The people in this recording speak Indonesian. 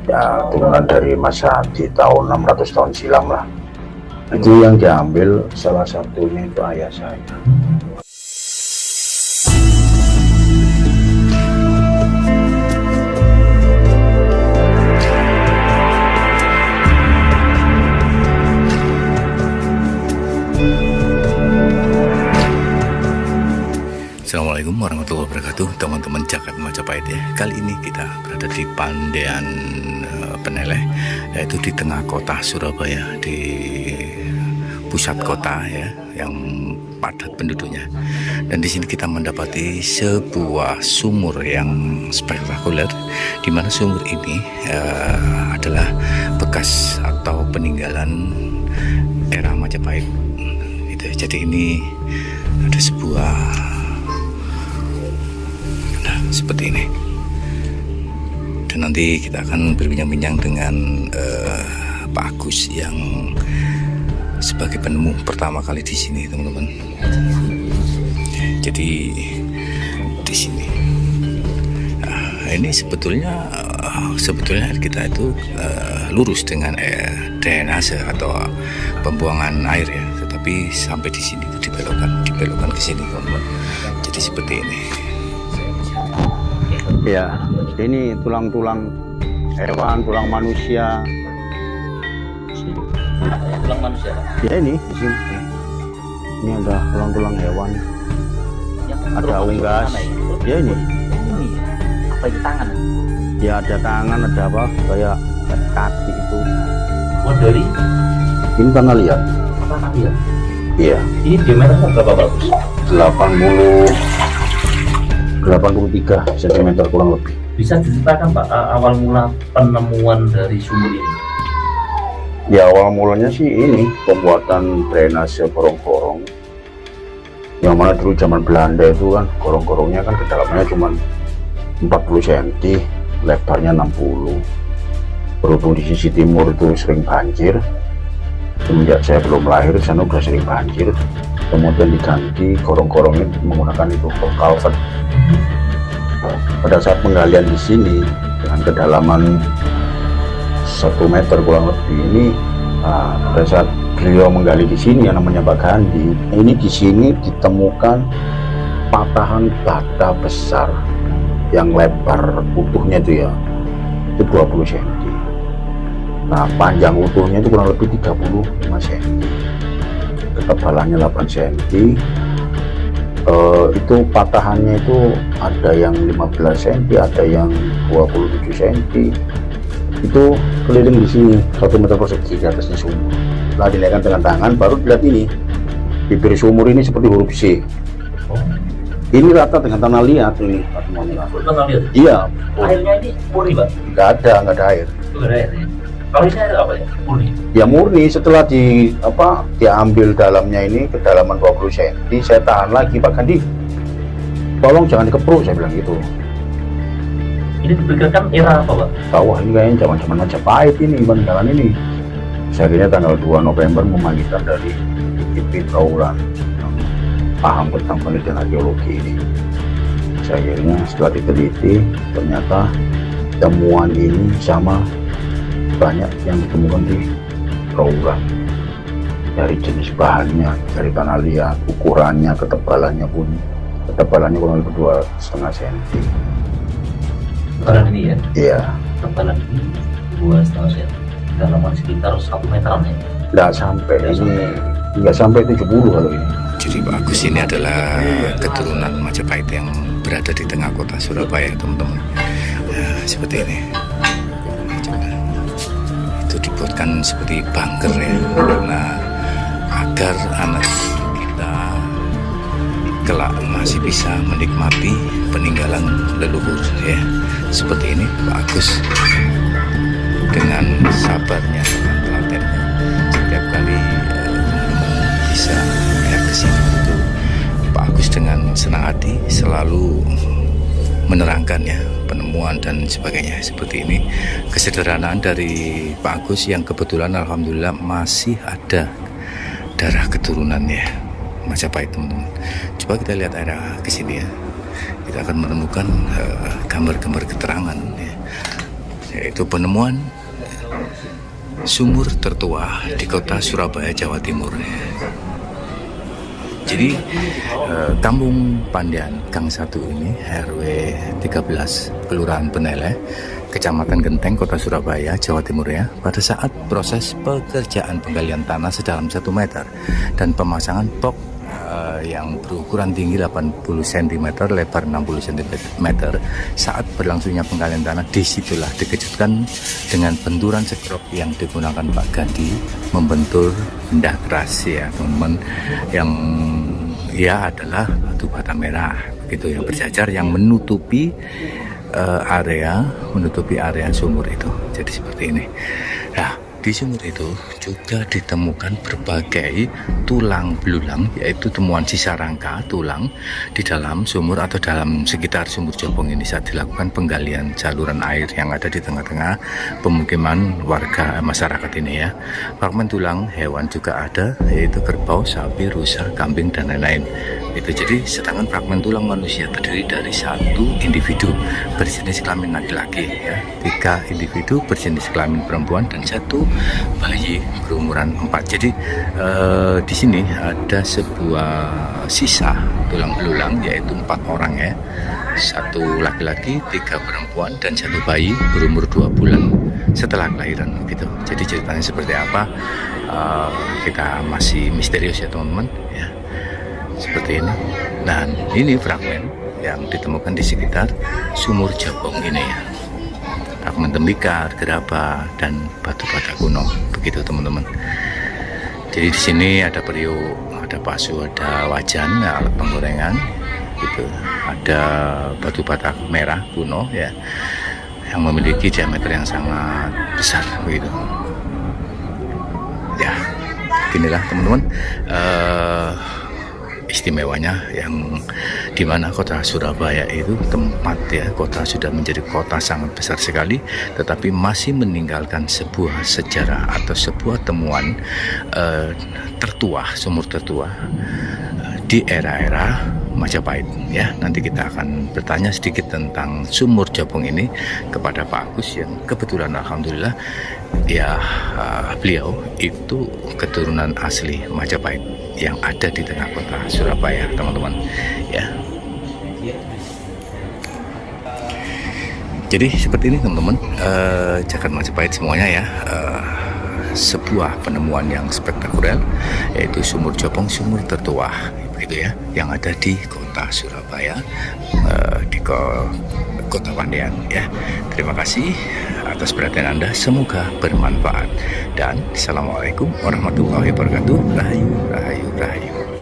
Ya turunan dari masa di tahun 600 tahun silam lah. Itu yang diambil salah satunya itu ayah saya. Assalamualaikum warahmatullahi wabarakatuh, teman-teman Jagat Majapahit ya. Kali ini kita berada di Pandean Peneleh, yaitu di tengah kota Surabaya, di pusat kota ya, yang padat penduduknya. Dan di sini kita mendapati sebuah sumur yang spektakuler, di mana sumur ini adalah bekas atau peninggalan era Majapahit. Gitu. Jadi ini ada sebuah seperti ini, dan nanti kita akan berbincang-bincang dengan Pak Agus yang sebagai penemu pertama kali di sini, teman-teman. Jadi di sini, ini sebetulnya kita itu lurus dengan drainase atau pembuangan air ya, tetapi sampai di sini itu dibelokkan ke sini, teman-teman. Jadi seperti ini. Ya, ini tulang-tulang hewan, tulang manusia. Tulang manusia. Ya ini di sini. Ini ada tulang-tulang hewan. Ada unggas. Ya ini. Apa itu tangan? Ya ada tangan, ada apa? Kayak kaki itu. Oh dari? Ini tanah liat. Tanah liat. Iya. Ini diameternya berapa bagus? 83 cm kurang lebih. Bisa diceritakan Pak awal mula penemuan dari sumur ini? Ya awal mulanya sih ini pembuatan drainase gorong-gorong, yang mana dulu zaman Belanda itu kan gorong-gorongnya kan kedalamannya cuma 40 cm, lebarnya 60. Berhubung di sisi timur itu sering banjir, semenjak saya belum lahir sana udah sering banjir, kemudian diganti gorong-gorongnya menggunakan itu culvert. Pada saat penggalian di sini dengan kedalaman 1 meter kurang lebih ini, pada saat beliau menggali di sini yang namanya Pak Gandhi, ini di sini ditemukan patahan bata besar yang lebar utuhnya itu 20 cm. Nah panjang utuhnya itu kurang lebih 35 cm, ketebalannya 8 cm. Itu patahannya itu ada yang 15 cm, ada yang 27 cm. Itu keliling di sini 1 meter persegi di atasnya sumur. Setelah dinaikkan dengan tangan, baru dilihat ini bibir sumur ini seperti huruf C. Ini rata dengan tanah liat ini. Tanah liat? Iya. Airnya ini murni Pak? Nggak ada air. Nggak ada air ya? Kalau ini air apa ya? Murni? Ya murni. Setelah diambil dalamnya ini kedalaman 20 cm, saya tahan lagi, Pak Gandhi, tolong jangan dikepruk, saya bilang gitu. Ini diperkirakan era apa Pak? Wah ini kayaknya zaman Majapahit ini, peninggalan ini. Saya akhirnya tanggal 2 November memanggilkan dari IPB Trawulan yang paham tentang penelitian arkeologi ini. Saya akhirnya setelah diteliti, ternyata temuan ini sama banyak yang ditemukan di Trawulan. Dari jenis bahannya, dari tanah liat, ukurannya, ketebalannya kurang lebih 2,5 cm. Ketebalan ini ya? Iya. Ketebalan ini 2,5 cm. Kedalaman sekitar 1 meteran ya? Nggak sampai, nggak sampai 70 kalau ini. Jadi Pak Agus ini adalah keturunan Majapahit yang berada di tengah kota Surabaya, teman-teman. Seperti ini. Itu dibuatkan seperti bunker ya, karena agar anak kita kelak masih bisa menikmati peninggalan leluhur ya. Seperti ini Pak Agus dengan sabarnya, dengan telatennya, setiap kali bisa melihat ke sini itu Pak Agus dengan senang hati selalu menerangkannya, penemuan dan sebagainya. Seperti ini kesederhanaan dari Pak Agus yang kebetulan alhamdulillah masih ada darah keturunannya Majapahit, teman-teman. Coba kita lihat arah ke sini ya. Kita akan menemukan gambar-gambar keterangan ya. yaitu penemuan sumur tertua di kota Surabaya, Jawa Timur. Jadi Kampung Pandian Gang 1 ini RW 13 Kelurahan Peneleh, Kecamatan Genteng, Kota Surabaya, Jawa Timur ya. Pada saat proses pekerjaan penggalian tanah sedalam 1 meter dan pemasangan box yang berukuran tinggi 80 cm, lebar 60 cm, saat berlangsungnya penggalian tanah, disitulah dikejutkan dengan benturan sekrop yang digunakan Pak Gadi membentur benda keras ya teman-teman, yang ya adalah batu bata merah begitu yang berjajar yang menutupi area sumur itu. Jadi seperti ini. Nah, di sumur itu juga ditemukan berbagai tulang belulang, yaitu temuan sisa rangka tulang di dalam sumur atau dalam sekitar sumur Jobong ini saat dilakukan penggalian saluran air yang ada di tengah-tengah pemukiman warga masyarakat ini ya. Fragmen tulang hewan juga ada, yaitu kerbau, sapi, rusa, kambing, dan lain-lain. Itu jadi, sedangkan fragmen tulang manusia terdiri dari 1 individu berjenis kelamin laki-laki ya, 3 individu berjenis kelamin perempuan, dan 1 bayi berumuran 4. Jadi di sini ada sebuah sisa tulang belulang, yaitu 4 orang ya, 1 laki-laki, 3 perempuan, dan 1 bayi berumur 2 bulan setelah kelahiran gitu. Jadi ceritanya seperti apa, kita masih misterius ya teman-teman ya, seperti ini. Dan ini fragmen yang ditemukan di sekitar sumur Jobong ini ya, fragmen tembikar, gerabah, dan batu bata kuno begitu teman-teman. Jadi di sini ada periuk, ada pasu, ada wajan, alat penggorengan gitu, ada batu bata merah kuno ya, yang memiliki diameter yang sangat besar begitu ya. Inilah teman-teman istimewanya, yang dimana kota Surabaya itu tempat ya, kota sudah menjadi kota sangat besar sekali, tetapi masih meninggalkan sebuah sejarah atau sebuah temuan tertua, sumur tertua di era-era Majapahit ya. Nanti kita akan bertanya sedikit tentang sumur Jobong ini kepada Pak Agus, yang kebetulan alhamdulillah ya beliau itu keturunan asli Majapahit yang ada di tengah kota Surabaya teman-teman ya. Jadi seperti ini teman-teman, Jagat Majapahit semuanya ya, sebuah penemuan yang spektakuler, yaitu sumur Jobong, sumur tertua begitu ya, yang ada di kota Surabaya, di kota Pandian ya. Terima kasih atas perhatian Anda, semoga bermanfaat, dan assalamualaikum warahmatullahi wabarakatuh. Rahayu, rahayu, rahayu.